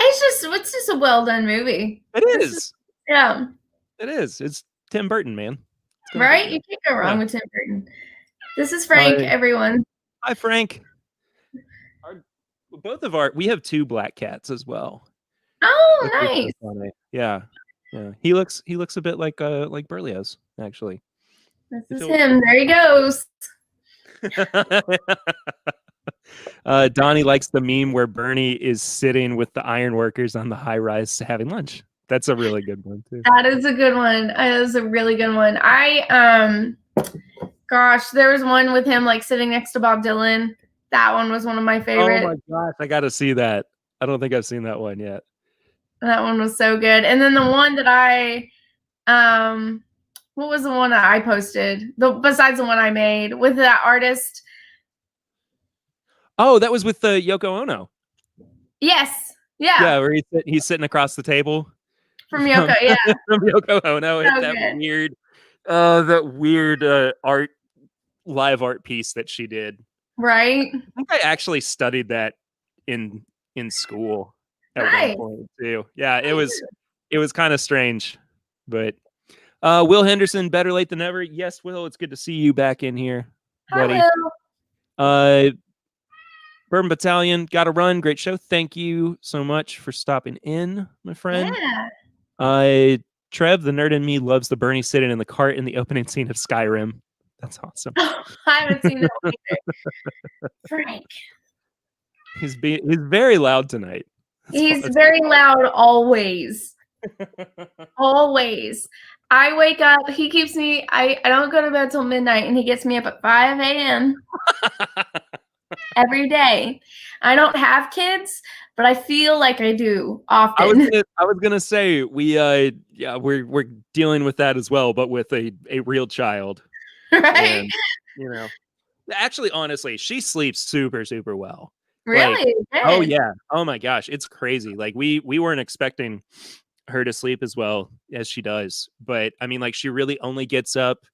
It's just a well done movie. It is. Yeah. It is. It's Tim Burton, man. Right? You can't go wrong with Tim Burton. This is Frank, everyone. Hi, Frank. We have 2 black cats as well. Oh, nice. Yeah. He looks a bit like Berlioz, actually. This is him. There he goes. Donnie likes the meme where Bernie is sitting with the ironworkers on the high rise having lunch. That's a really good one too. That is a good one. That is a really good one. Gosh, there was one with him sitting next to Bob Dylan. That one was one of my favorites. Oh my gosh, I got to see that. I don't think I've seen that one yet. That one was so good. And then the one that I What was the one that I posted? Besides the one I made with that artist. Oh, that was with the Yoko Ono. Yes. Yeah. Yeah, where he's sitting across the table From Yoko. Yeah. from Yoko Ono. So That good. weird live art piece that she did. Right. I think I actually studied that in school at Nice. one point too. Yeah, it was kind of strange, but Will Henderson, better late than never. Yes, Will, it's good to see you back in here, buddy. Hi, Will. Bourbon Battalion, gotta run. Great show. Thank you so much for stopping in, my friend. Yeah. Trev, the nerd in me, loves the Bernie sitting in the cart in the opening scene of Skyrim. That's awesome. I haven't seen that one either. Frank. He's very loud tonight. He's very loud always. Always. I wake up, he keeps me, I don't go to bed till midnight, and he gets me up at 5 a.m. every day. I don't have kids, but I feel like I do often. I was gonna say we're dealing with that as well, but with a real child. Right? And, actually, honestly, she sleeps super, super well. Really? Like, oh yeah. Oh my gosh, it's crazy. Like we weren't expecting her to sleep as well as she does, but I mean, like, she really only gets up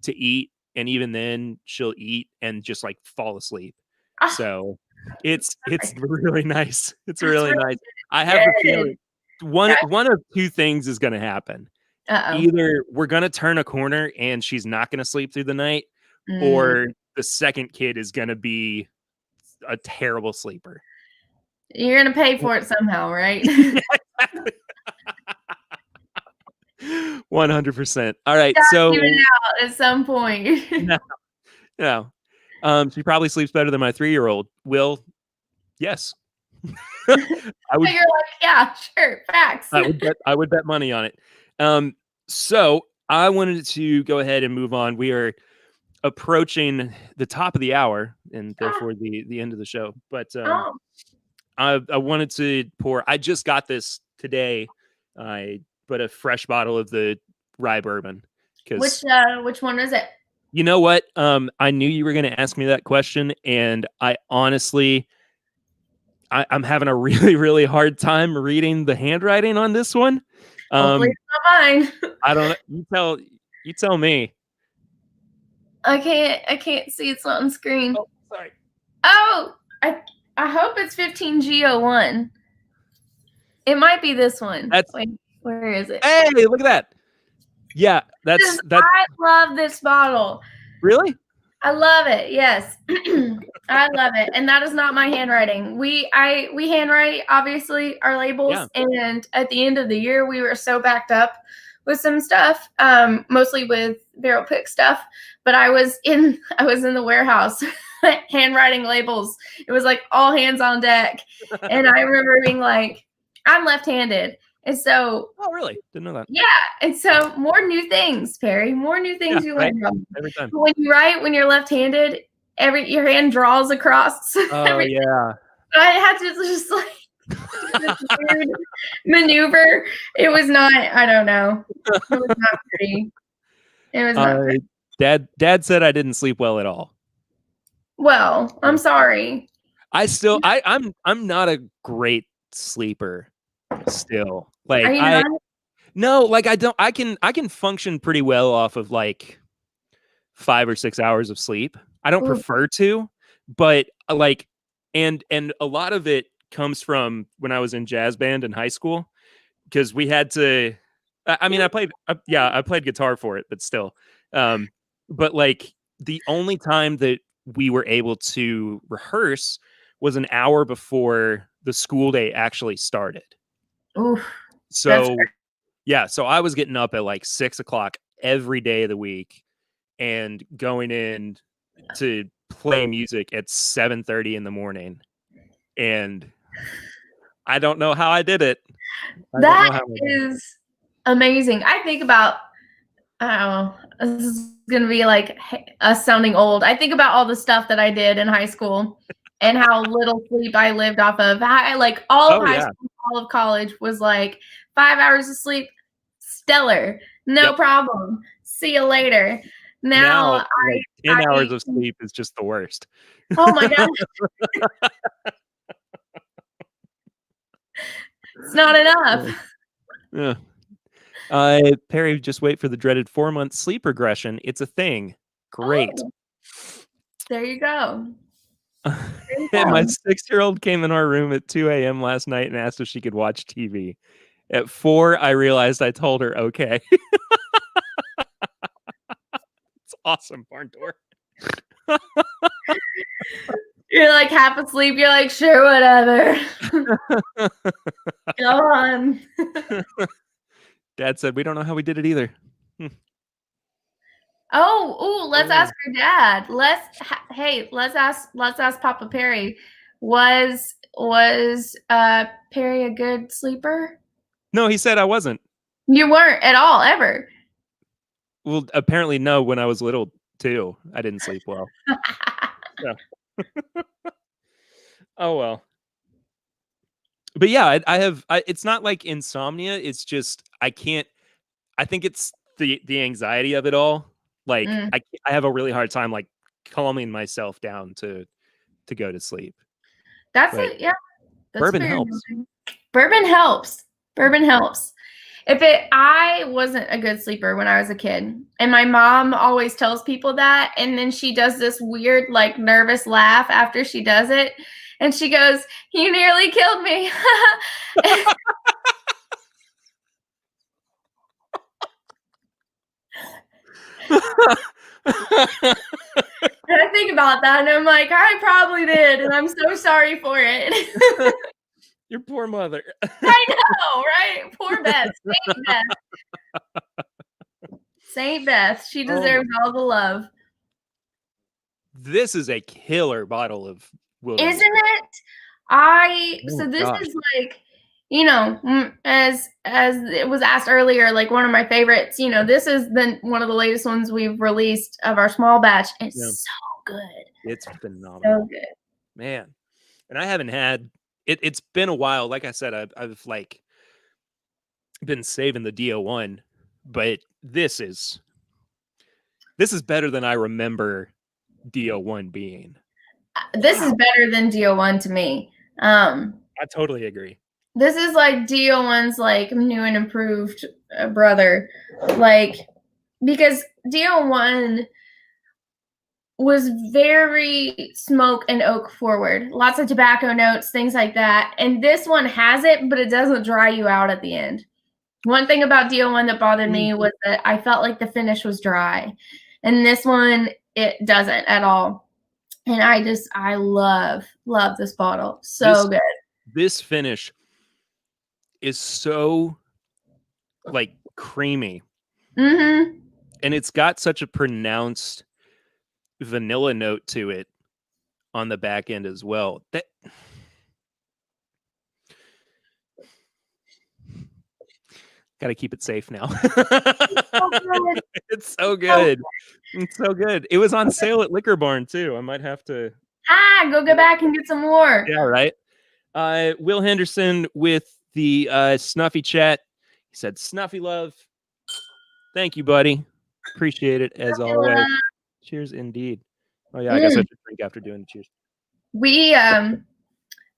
to eat, and even then she'll eat and just like fall asleep. So it's really nice. It's really nice. I have the feeling one of two things is going to happen. Either we're going to turn a corner and she's not going to sleep through the night, or the second kid is going to be a terrible sleeper. You're going to pay for it somehow, right? 100%. All right. So even out at some point. No. She probably sleeps better than my 3-year-old. Will, yes. You're like, yeah, sure, facts. I would bet money on it. So I wanted to go ahead and move on. We are approaching the top of the hour, and therefore the end of the show. But I wanted to pour. I just got this today. But a fresh bottle of the rye bourbon. Which one is it? You know what? I knew you were going to ask me that question, and I honestly, I'm having a really, really hard time reading the handwriting on this one. Hopefully it's not mine. I don't know. You tell me. I can't see. It's not on screen. Oh, sorry. Oh, I hope it's 15G01. It might be this one. Wait, where is it? Hey, look at that. Yeah, that's. I love this bottle. Really? I love it. Yes. I love it. And that is not my handwriting. We handwrite, obviously, our labels. Yeah. And at the end of the year, we were so backed up with some stuff, mostly with barrel pick stuff. But I was in the warehouse handwriting labels. It was like all hands on deck. And I remember being like, I'm left-handed. And so, oh, really? Didn't know that. Yeah. And so more new things, Perry, more new things you learn from. Every time. But when you write, when you're left-handed, your hand draws across. Oh, yeah. I had to just like this weird maneuver. It was not, I don't know. It was not pretty. It was not pretty. Dad said I didn't sleep well at all. Well, I'm sorry. I'm not a great sleeper still. Like, are you not? No, like I can function pretty well off of like 5 or 6 hours of sleep. I don't prefer to, but like, and a lot of it comes from when I was in jazz band in high school, because we had to, I mean, I played guitar for it, but still, but like the only time that we were able to rehearse was an hour before the school day actually started. Oof, so yeah, so I was getting up at like 6 o'clock every day of the week and going in to play music at 7:30 in the morning. And I don't know how I did it. That is amazing. I think about, I don't know, this is going to be like us sounding old. I think about all the stuff that I did in high school and how little sleep I lived off of. Like all of high school, all of college was like 5 hours of sleep. Stellar. No problem. See you later. Now, Now, like 10 hours of sleep is just the worst. oh my gosh. It's not enough. Yeah. Perry, just wait for the dreaded 4-month sleep regression. It's a thing. Great. Oh, there you go. My 6-year-old came in our room at 2 a.m. last night and asked if she could watch TV. At 4, I realized I told her, okay. It's awesome, Barn Door. You're like half asleep. You're like, sure, whatever. Go on. Dad said, we don't know how we did it either. Let's ask your dad. Let's ask Papa Perry. Was Perry a good sleeper? No, he said I wasn't. You weren't at all, ever. Well, apparently no, when I was little too. I didn't sleep well. Yeah. Oh well. But yeah, it's not like insomnia. It's just I think it's the anxiety of it all. Like I have a really hard time like calming myself down to go to sleep. That's it. Yeah. Bourbon helps. Bourbon helps. I wasn't a good sleeper when I was a kid, and my mom always tells people that, and then she does this weird, like, nervous laugh after she does it, and she goes, "You nearly killed me." And I think about that, and I'm like, I probably did, and I'm so sorry for it. Your poor mother. I know, right? Poor Beth. Saint Beth. She deserves all the love. This is a killer bottle of wilderness. Isn't it? This is like, you know, as it was asked earlier, like one of my favorites, you know, this is one of the latest ones we've released of our small batch. It's so good. It's phenomenal. So good. Man. And I haven't had it's been a while. Like I said, I've like been saving the DO1, but this is better than I remember DO1 being. This is better than DO1 to me. I totally agree. This is like DO1's like new and improved brother, like, because DO1 was very smoke and oak forward, lots of tobacco notes, things like that. And this one has it, but it doesn't dry you out at the end. One thing about DO1 that bothered me was that I felt like the finish was dry, and this one, it doesn't at all. And I love this bottle. Good. This finish is so like creamy. Mm-hmm. And it's got such a pronounced vanilla note to it on the back end as well. Gotta keep it safe now. It's so good. It's so good. It was on sale at Liquor Barn too. I might have to go back and get some more. Yeah, right. Will Henderson with the Snuffy chat. He said, "Snuffy love." Thank you, buddy. Appreciate it as always. Cheers indeed. Oh yeah, I guess I should drink after doing the cheers. We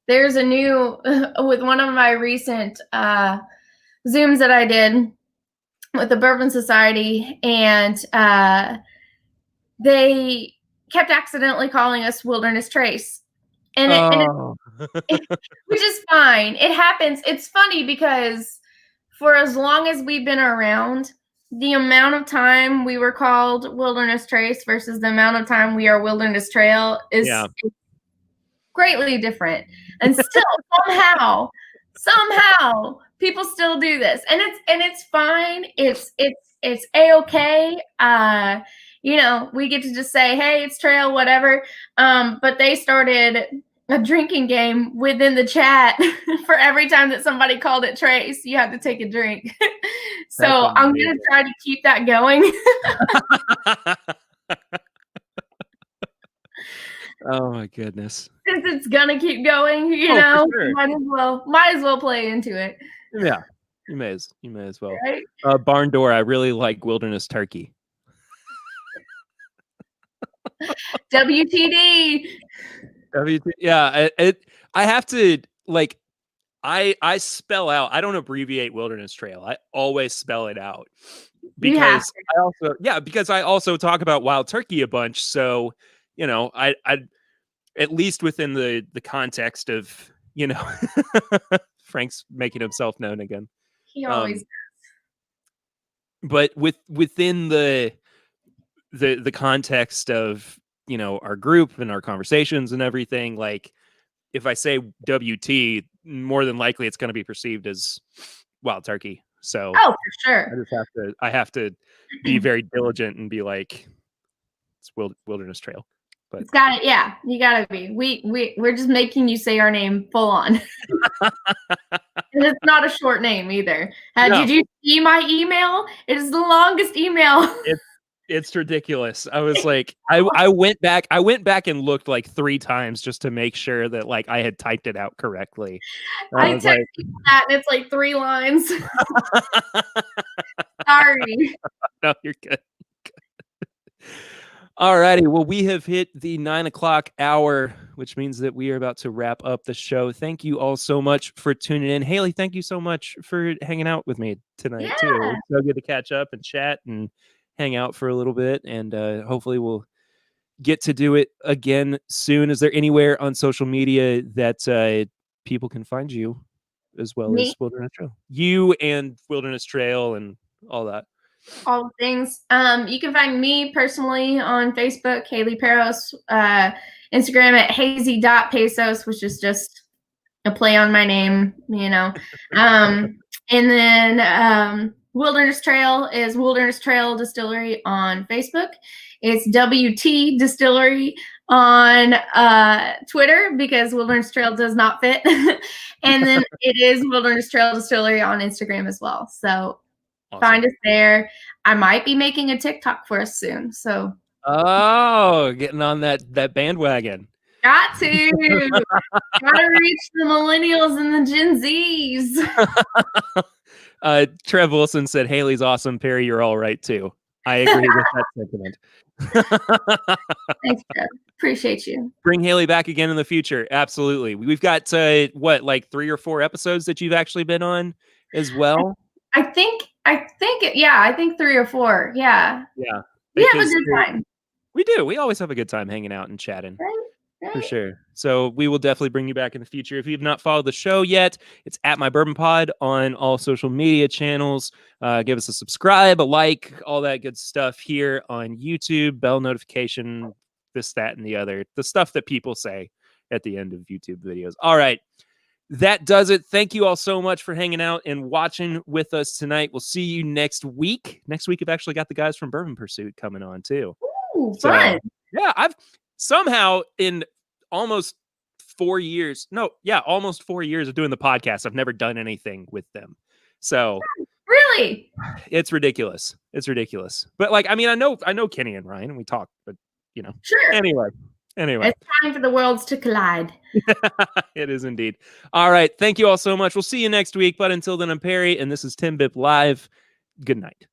there's a new with one of my recent Zooms that I did with the Bourbon Society, and they kept accidentally calling us Wilderness Trace. Which is fine. It happens. It's funny because for as long as we've been around, the amount of time we were called Wilderness Trace versus the amount of time we are Wilderness Trail is greatly different. And still somehow people still do this. And it's fine. It's A-okay. You know, we get to just say, hey, it's trail, whatever. But they started a drinking game within the chat for every time that somebody called it Trace, you had to take a drink. So I'm going to try to keep that going. Oh my goodness. Since it's going to keep going, you know, sure. might as well play into it. Yeah, you may as well. Right? Barn Door, I really like Wilderness Turkey. WTD. Yeah, I have to like I spell out. I don't abbreviate Wilderness Trail. I always spell it out because I also talk about wild turkey a bunch. So I at least within the context of Frank's making himself known again. He always does. But within the context of our group and our conversations and everything, like if I say WT, more than likely it's going to be perceived as wild turkey. So for sure. I have to be very diligent and be like, it's Wilderness Trail. But it's got it. Yeah, you gotta be. We're just making you say our name full on. And it's not a short name either. Did you see my email? It is the longest email. It's ridiculous. I was like, I went back and looked like 3 times just to make sure that like I had typed it out correctly. I texted that and it's like 3 lines. Sorry. No, you're good. Alrighty, well, we have hit the 9 o'clock hour, which means that we are about to wrap up the show. Thank you all so much for tuning in. Haley, thank you so much for hanging out with me tonight too. It's so good to catch up and chat and hang out for a little bit, and hopefully we'll get to do it again soon. Is there anywhere on social media that people can find you as well as Wilderness Trail? You and Wilderness Trail and all that. All the things. You can find me personally on Facebook, Haley Perros, Instagram at hazy.pesos, which is just a play on my name, and then Wilderness Trail is Wilderness Trail Distillery on Facebook. It's WT Distillery on Twitter because Wilderness Trail does not fit. And then it is Wilderness Trail Distillery on Instagram as well. So awesome. Find us there. I might be making a TikTok for us soon. So getting on that bandwagon. Got to reach the millennials and the Gen Zs. Trev Wilson said, Haley's awesome. Perry, you're all right too. I agree with that sentiment. Thanks, Trev. Appreciate you. Bring Haley back again in the future. Absolutely. We've got like 3 or 4 episodes that you've actually been on as well. I think 3 or 4. Yeah. Yeah. We have a good time. We do. We always have a good time hanging out and chatting. Right. For sure. So we will definitely bring you back in the future. If you've not followed the show yet, it's at My Bourbon Pod on all social media channels. Give us a subscribe, a like, all that good stuff here on YouTube, bell notification, this, that, and the other. The stuff that people say at the end of YouTube videos. All right. That does it. Thank you all so much for hanging out and watching with us tonight. We'll see you next week. Next week, I've actually got the guys from Bourbon Pursuit coming on too. Ooh, fun. Yeah, I've somehow in almost 4 years of doing the podcast, I've never done anything with them. So really, it's ridiculous. But like, I mean, I know Kenny and Ryan, and we talk, but sure. Anyway, it's time for the worlds to collide. It is indeed. All right, thank you all so much. We'll see you next week. But until then, I'm Perry, and this is TIMBP Live. Good night.